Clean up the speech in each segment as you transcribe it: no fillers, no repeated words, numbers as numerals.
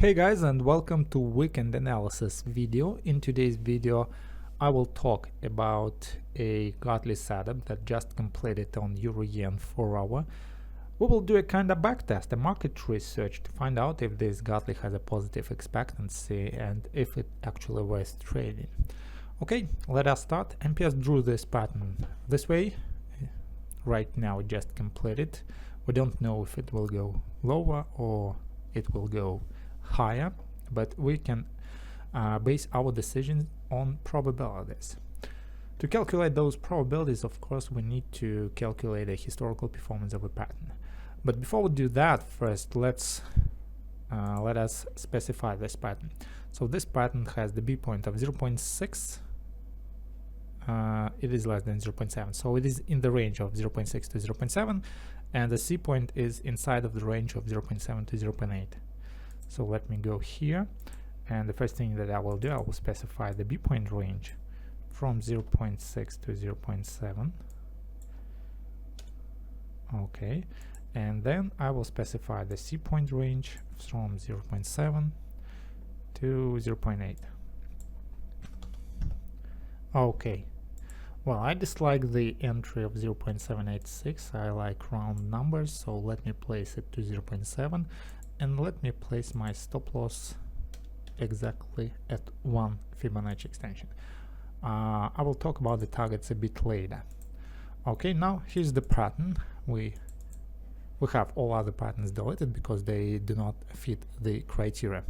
Hey guys, and welcome to weekend analysis video. In today's video I will talk about a godly setup that just completed on EURJPY 4-hour. We will do a kind of backtest, a market research to find out if this godly has a positive expectancy and if it actually worth trading. Okay, let us start. MPS drew this pattern this way. Right now it just completed. We don't know if it will go lower or it will go higher, but we can base our decisions on probabilities. To calculate those probabilities, of course, we need to calculate a historical performance of a pattern. But before we do that, first let us specify this pattern. So this pattern has the B point of 0.6. It is less than 0.7, so it is in the range of 0.6 to 0.7, and the C point is inside of the range of 0.7 to 0.8. So let me go here, and the first thing that I will do, I will specify the B point range from 0.6 to 0.7. Okay, and then I will specify the C point range from 0.7 to 0.8. Okay, well, I dislike the entry of 0.786. I like round numbers, so let me place it to 0.7. And let me place my stop loss exactly at 1 Fibonacci extension. I will talk about the targets a bit later. Okay, now here's the pattern. We have all other patterns deleted because they do not fit the criteria.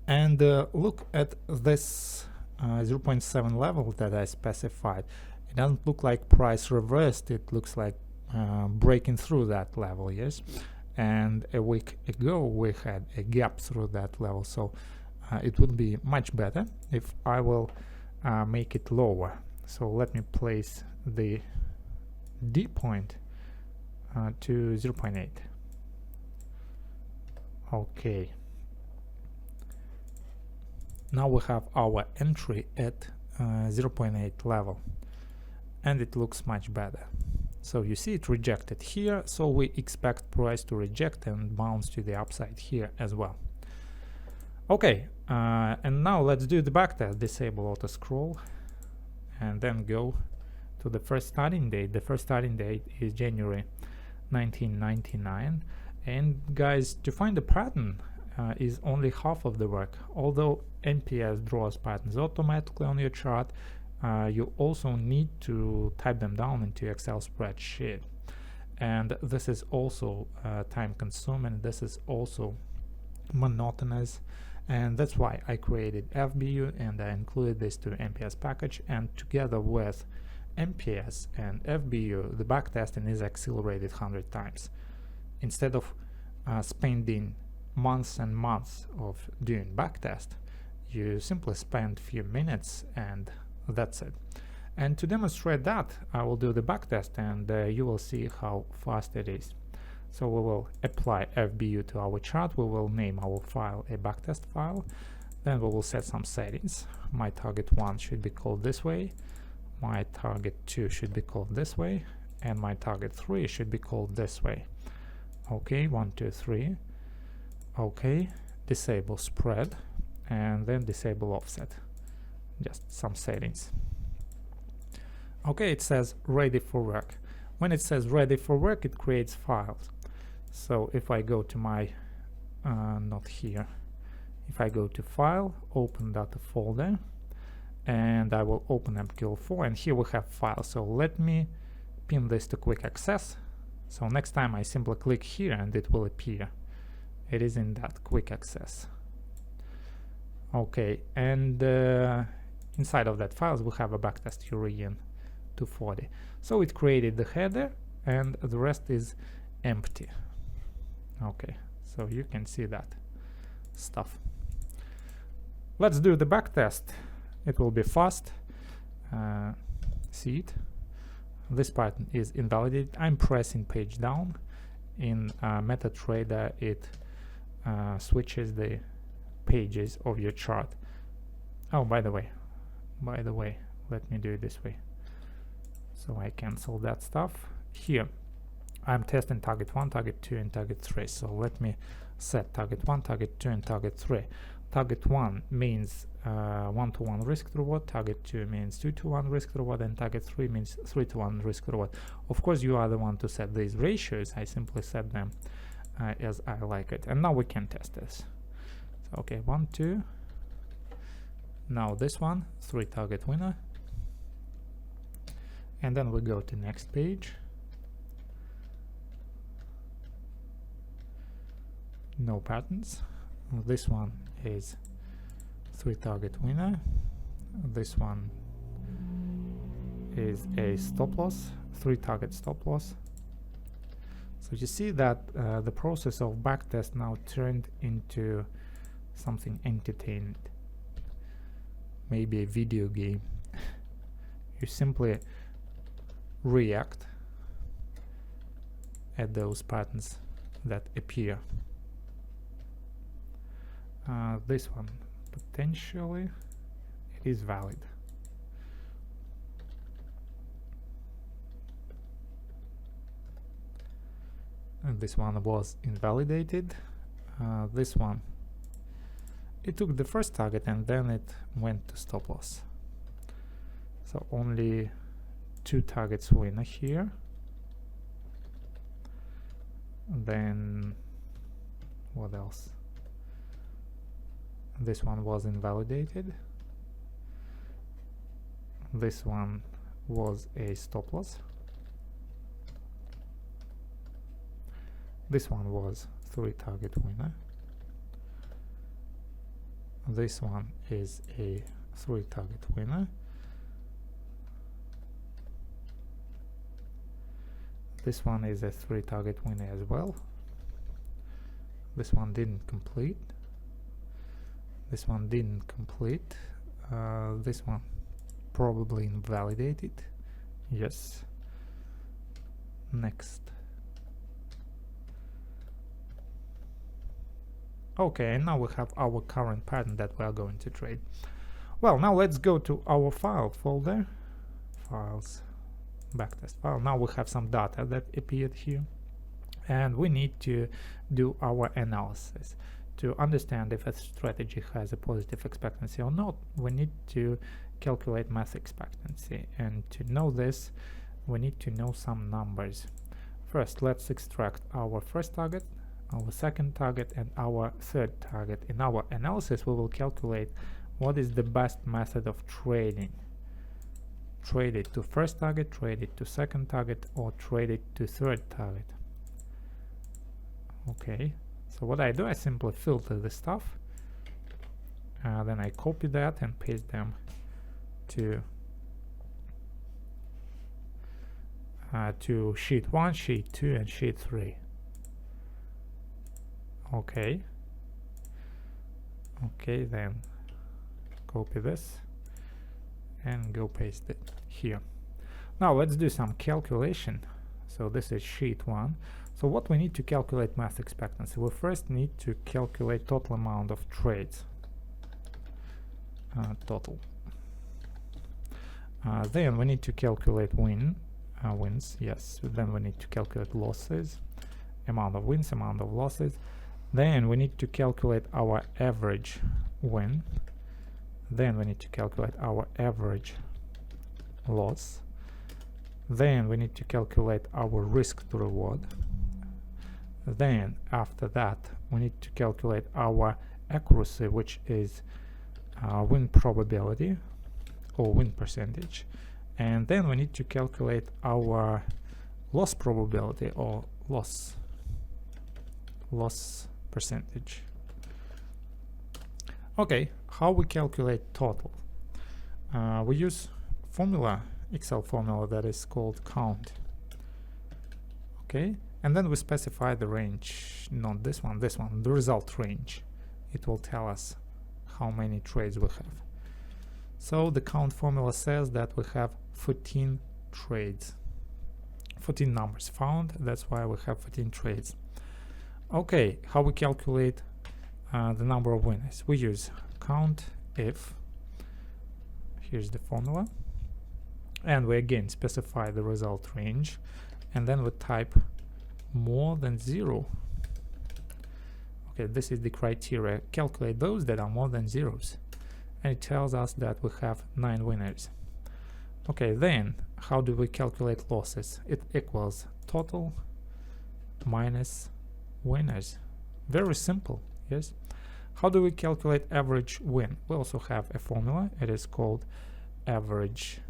And look at this 0.7 level that I specified. It doesn't look like price reversed. It looks like breaking through that level, yes. And a week ago we had a gap through that level, so it would be much better if I will make it lower. So let me place the D point to 0.8. Okay, now we have our entry at 0.8 level, and it looks much better. So you see it rejected here, so we expect price to reject and bounce to the upside here as well. Okay, and now let's do the backtest. Disable auto scroll and then go to the first starting date. The first starting date is January 1999, and guys, to find the pattern is only half of the work. Although MPS draws patterns automatically on your chart, you also need to type them down into Excel spreadsheet, and this is also time consuming. This is also monotonous, and that's why I created FBU and I included this to MPS package, and together with MPS and FBU the backtesting is accelerated 100 times. Instead of spending months and months of doing backtest, you simply spend few minutes and that's it. And to demonstrate that, I will do the backtest, and you will see how fast it is. So we will apply FBU to our chart. We will name our file a backtest file. Then we will set some settings. My target 1 should be called this way, my target 2 should be called this way, and my target 3 should be called this way. Okay, 1, 2, 3. Okay, disable spread and then disable offset. Just some settings. Okay, it says ready for work. When it says ready for work, it creates files. So if I go to my not here, if I go to file, open data folder, and I will open MQL4, and here we have files. So let me pin this to quick access. So next time I simply click here and it will appear. It is in that quick access. Okay, and inside of that files we have a backtest EURJPY 240. So it created the header and the rest is empty. Okay, so you can see that stuff. Let's do the backtest. It will be fast. See it? This pattern is invalidated. I'm pressing page down. In MetaTrader it switches the pages of your chart. Oh, by the way, let me do it this way. So I cancel that stuff. Here I'm testing target 1, target 2 and target 3. So let me set target 1, target 2, and target 3. Target 1 means 1-to-1 risk to reward, target 2 means 2-to-1 risk to reward, and target 3 means 3-to-1 risk to reward. Of course, you are the one to set these ratios. I simply set them as I like it. And now we can test this. So, okay, 1, 2. Now this one, 3 target winner. And then we go to next page. No patterns. This one is 3 target winner. This one is a stop loss, 3 target stop loss. So you see that the process of backtest now turned into something entertaining, maybe a video game. You simply react at those patterns that appear. This one potentially it is valid. And this one was invalidated. This one, it took the first target and then it went to stop loss. So only 2 targets winner here. Then what else? This one was invalidated. This one was a stop loss. This one was 3 target winner. This one is a 3 target winner. This one is a 3 target winner as well. This one didn't complete. This one didn't complete. This one probably invalidated. Yes. Next. Okay, and now we have our current pattern that we are going to trade. Well, now let's go to our file folder. Files, backtest file. Now we have some data that appeared here. And we need to do our analysis. To understand if a strategy has a positive expectancy or not, we need to calculate math expectancy. And to know this, we need to know some numbers. First, let's extract our first target, our second target, and our third target. In our analysis, we will calculate what is the best method of trading. Trade it to first target, trade it to second target, or trade it to third target. Okay. So what I do, I simply filter the stuff, then I copy that and paste them to sheet 1, sheet 2, and sheet 3. Okay. Okay, then copy this and go paste it here. Now let's do some calculation. So this is sheet 1. So what we need to calculate math expectancy? We first need to calculate total amount of trades. Total. Then we need to calculate wins. Yes. Then we need to calculate losses. Amount of wins, amount of losses. Then we need to calculate our average win. Then we need to calculate our average loss. Then we need to calculate our risk to reward. Then after that we need to calculate our accuracy, which is win probability or win percentage, and then we need to calculate our loss probability or loss percentage. Okay, how we calculate total? We use formula, Excel formula that is called count. Okay. And then we specify the range, not this one, the result range. It will tell us how many trades we have. So the count formula says that we have 14 trades. 14 numbers found, that's why we have 14 trades. Okay, how we calculate the number of winners? We use count if, here's the formula, and we again specify the result range, and then we type more than 0. Okay, this is the criteria. Calculate those that are more than zeros. And it tells us that we have 9 winners. Okay, then how do we calculate losses? It equals total minus winners. Very simple, yes. How do we calculate average win? We also have a formula. It is called average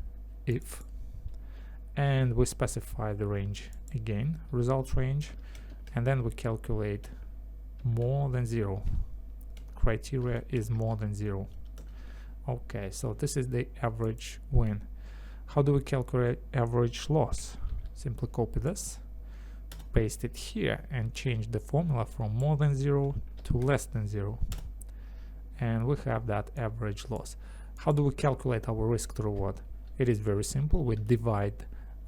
if, and we specify the range again, result range, and then we calculate more than 0. Criteria is more than 0. Okay, so this is the average win. How do we calculate average loss? Simply copy this, paste it here, and change the formula from more than 0 to less than 0. And we have that average loss. How do we calculate our risk to reward? It is very simple. We divide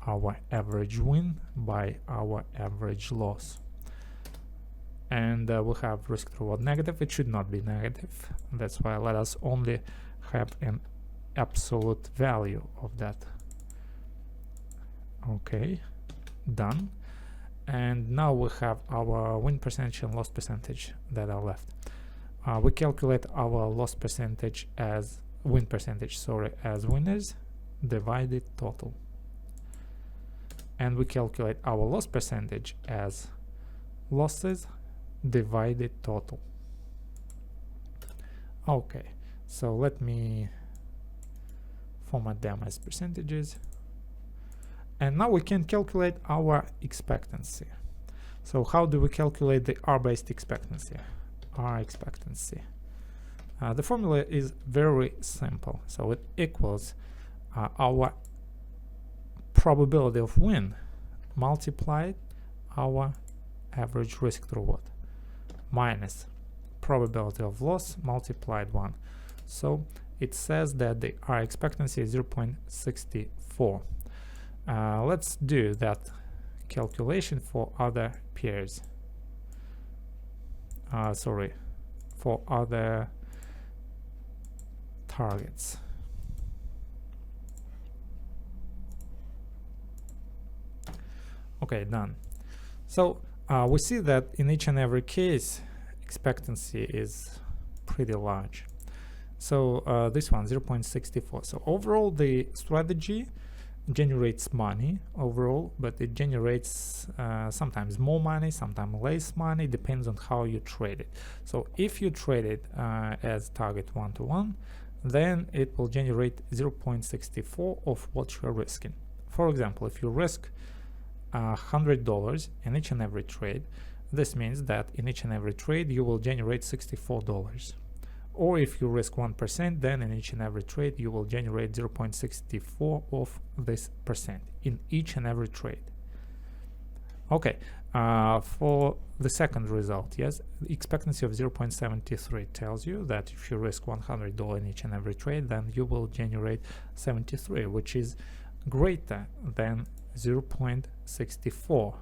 our average win by our average loss. And we have risk to reward negative. It should not be negative. That's why let us only have an absolute value of that. Okay, done. And now we have our win percentage and loss percentage that are left. We calculate our loss percentage as win percentage, as winners divided total. And we calculate our loss percentage as losses divided total. Okay, so let me format them as percentages. And now we can calculate our expectancy. So how do we calculate the R-based expectancy? R expectancy. The formula is very simple. So it equals our probability of win multiplied our average risk to reward minus probability of loss multiplied 1. So it says that the R expectancy is 0.64. Let's do that calculation for other pairs. For other targets. Okay, done. So we see that in each and every case expectancy is pretty large. So this one 0.64. So overall the strategy generates money overall, but it generates sometimes more money, sometimes less money, depends on how you trade it. So if you trade it as target 1-to-1, then it will generate 0.64 of what you're risking. For example, if you risk $100 in each and every trade, this means that in each and every trade you will generate $64. Or if you risk 1%, then in each and every trade you will generate 0.64 of this percent in each and every trade. Okay, for the second result, yes, the expectancy of 0.73 tells you that if you risk $100 in each and every trade, then you will generate 73, which is greater than 0.64.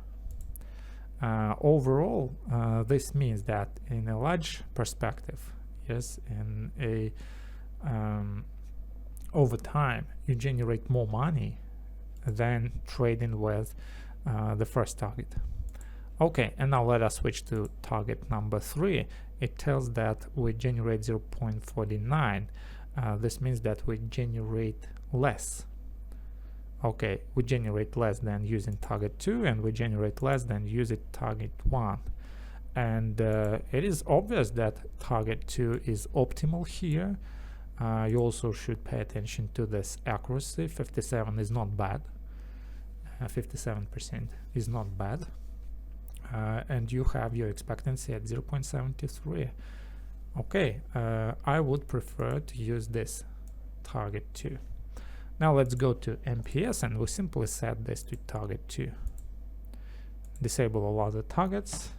Overall, this means that in a large perspective, yes, in a over time you generate more money than trading with the first target. Okay, and now let us switch to target number 3. It tells that we generate 0.49. This means that we generate less. Okay, we generate less than using target 2, and we generate less than using target 1. And it is obvious that target 2 is optimal here. You also should pay attention to this accuracy. 57 is not bad. 57% is not bad. And you have your expectancy at 0.73. Okay, I would prefer to use this target 2. Now let's go to MPS, and we simply set this to target 2. Disable all other targets,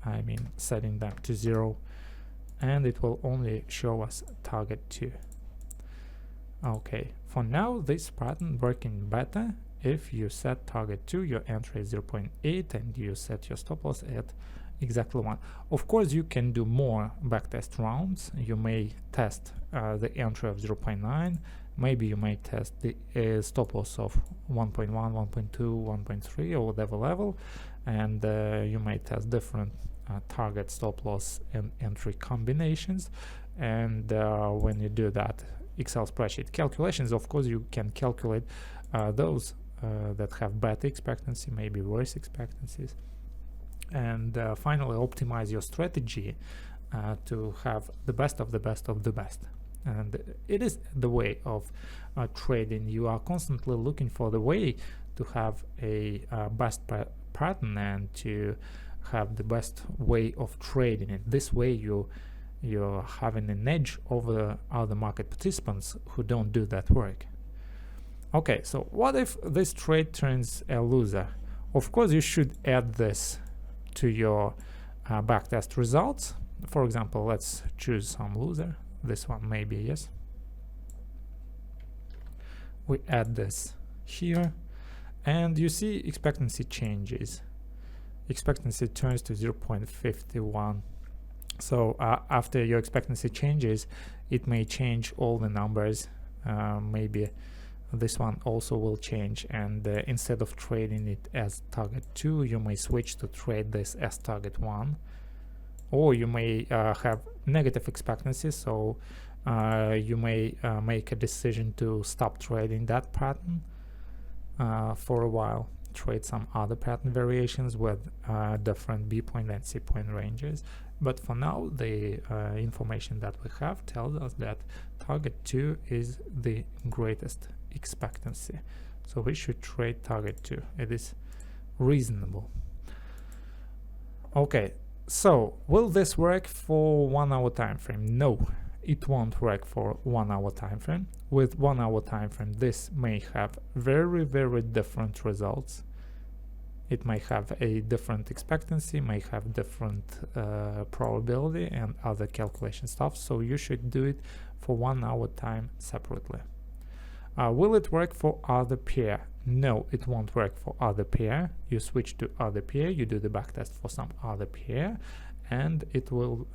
I mean setting them to 0, and it will only show us target 2. Okay, for now this pattern working better. If you set target 2, your entry is 0.8, and you set your stop loss at exactly 1. Of course, you can do more backtest rounds. You may test the entry of 0.9. Maybe you may test the stop loss of 1.1, 1.2, 1.3, or whatever level, and you may test different target, stop loss, and entry combinations. And when you do that Excel spreadsheet calculations, of course you can calculate those that have better expectancy, maybe worse expectancies, and finally optimize your strategy to have the best of the best of the best. And it is the way of trading. You are constantly looking for the way to have a best pattern and to have the best way of trading it. This way you're having an edge over other market participants who don't do that work. Okay, so what if this trade turns a loser? Of course you should add this to your backtest results. For example, let's choose some loser. This one maybe, yes. We add this here, and you see expectancy changes. Expectancy turns to 0.51. So after your expectancy changes, it may change all the numbers. Maybe this one also will change, and instead of trading it as target 2, you may switch to trade this as target 1. Or you may have negative expectancy, so you may make a decision to stop trading that pattern for a while, trade some other pattern variations with different B point and C point ranges. But for now, the information that we have tells us that target 2 is the greatest expectancy. So we should trade target 2. It is reasonable. Okay. So, will this work for 1 hour time frame? No, it won't work for 1 hour time frame. With 1 hour time frame, this may have very, very different results. It may have a different expectancy, may have different probability and other calculation stuff. So you should do it for 1 hour time separately. Will it work for other pair? No, it won't work for other pair. You switch to other pair, you do the backtest for some other pair, and it will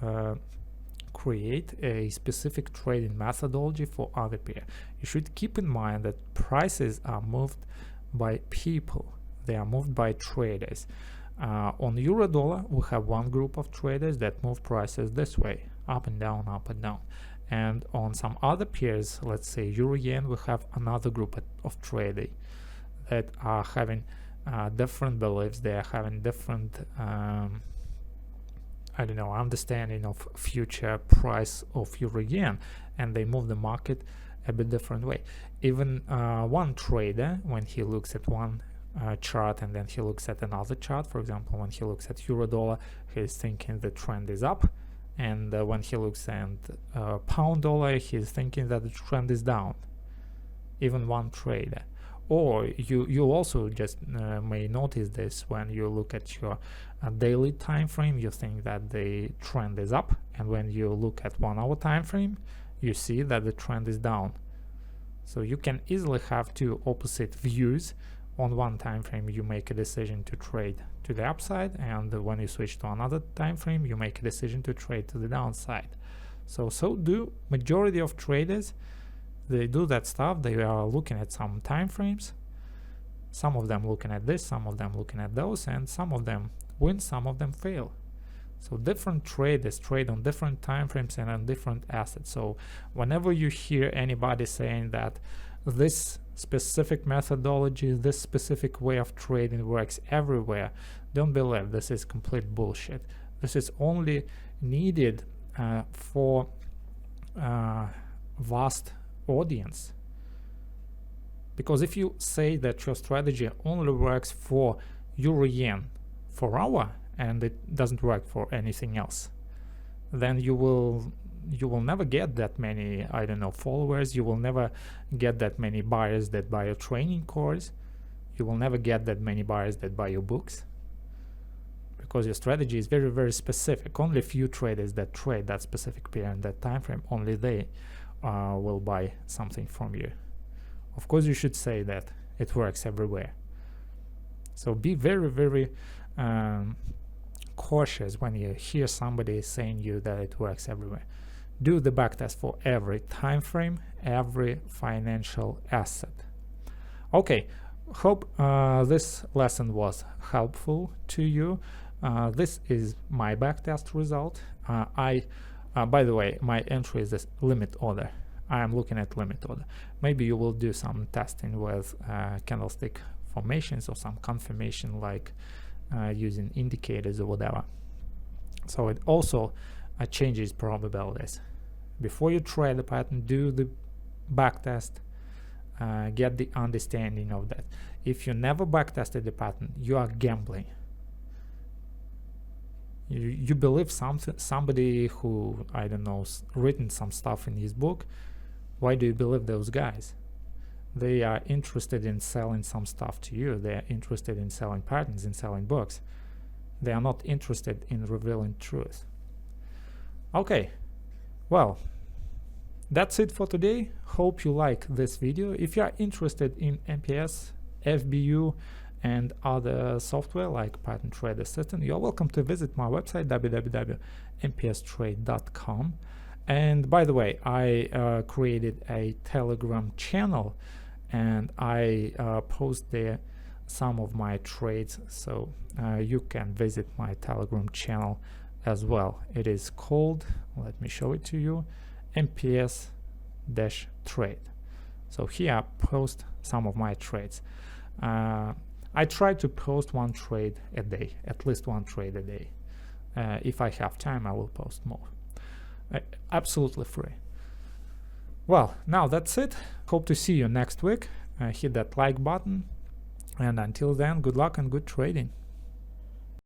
create a specific trading methodology for other pair. You should keep in mind that prices are moved by people. They are moved by traders. On euro-dollar, we have one group of traders that move prices this way, up and down, up and down. And on some other pairs, let's say euro-yen, we have another group of traders that are having different beliefs. They are having different, I don't know, understanding of future price of euro-yen, and they move the market a bit different way. Even one trader, when he looks at one chart and then he looks at another chart, for example, when he looks at euro-dollar, he's thinking the trend is up, and when he looks at pound-dollar, he's thinking that the trend is down. Even one trader. Or you also just may notice this when you look at your daily time frame. You think that the trend is up, and when you look at 1 hour time frame, you see that the trend is down. So you can easily have two opposite views. On one time frame, you make a decision to trade to the upside, and when you switch to another time frame, you make a decision to trade to the downside. So do majority of traders. They do that stuff. They are looking at some time frames. Some of them looking at this, some of them looking at those, and some of them win, some of them fail. So different traders trade on different time frames and on different assets. So whenever you hear anybody saying that this specific methodology, this specific way of trading works everywhere, don't believe. This is complete bullshit. This is only needed for vast audience. Because if you say that your strategy only works for euro-yen for hour and it doesn't work for anything else, then you will never get that many, I don't know, followers. You will never get that many buyers that buy your training course. You will never get that many buyers that buy your books, because your strategy is very, very specific. Only a few traders that trade that specific pair in that time frame, only they will buy something from you. Of course, you should say that it works everywhere. So be very, very cautious when you hear somebody saying you that it works everywhere. Do the backtest for every time frame, every financial asset. Okay, hope this lesson was helpful to you. This is my backtest result. By the way, my entry is this limit order. I am looking at limit order. Maybe you will do some testing with candlestick formations or some confirmation, like using indicators or whatever. So it also changes probabilities. Before you trade the pattern, do the backtest, get the understanding of that. If you never backtested the pattern, you are gambling. You believe somebody who, I don't know, written some stuff in his book. Why do you believe those guys? They are interested in selling some stuff to you. They are interested in selling patterns, in selling books. They are not interested in revealing truth. Okay, well, that's it for today. Hope you like this video. If you are interested in MPS, FBU, and other software like Pattern Trade Assistant, you're welcome to visit my website www.mpstrade.com. And by the way, I created a Telegram channel, and I post there some of my trades, so you can visit my Telegram channel as well. It is called, let me show it to you, MPS-trade. So here I post some of my trades. I try to post one trade a day, at least one trade a day. If I have time, I will post more. Absolutely free. Well, now that's it. Hope to see you next week. Hit that like button. And until then, good luck and good trading.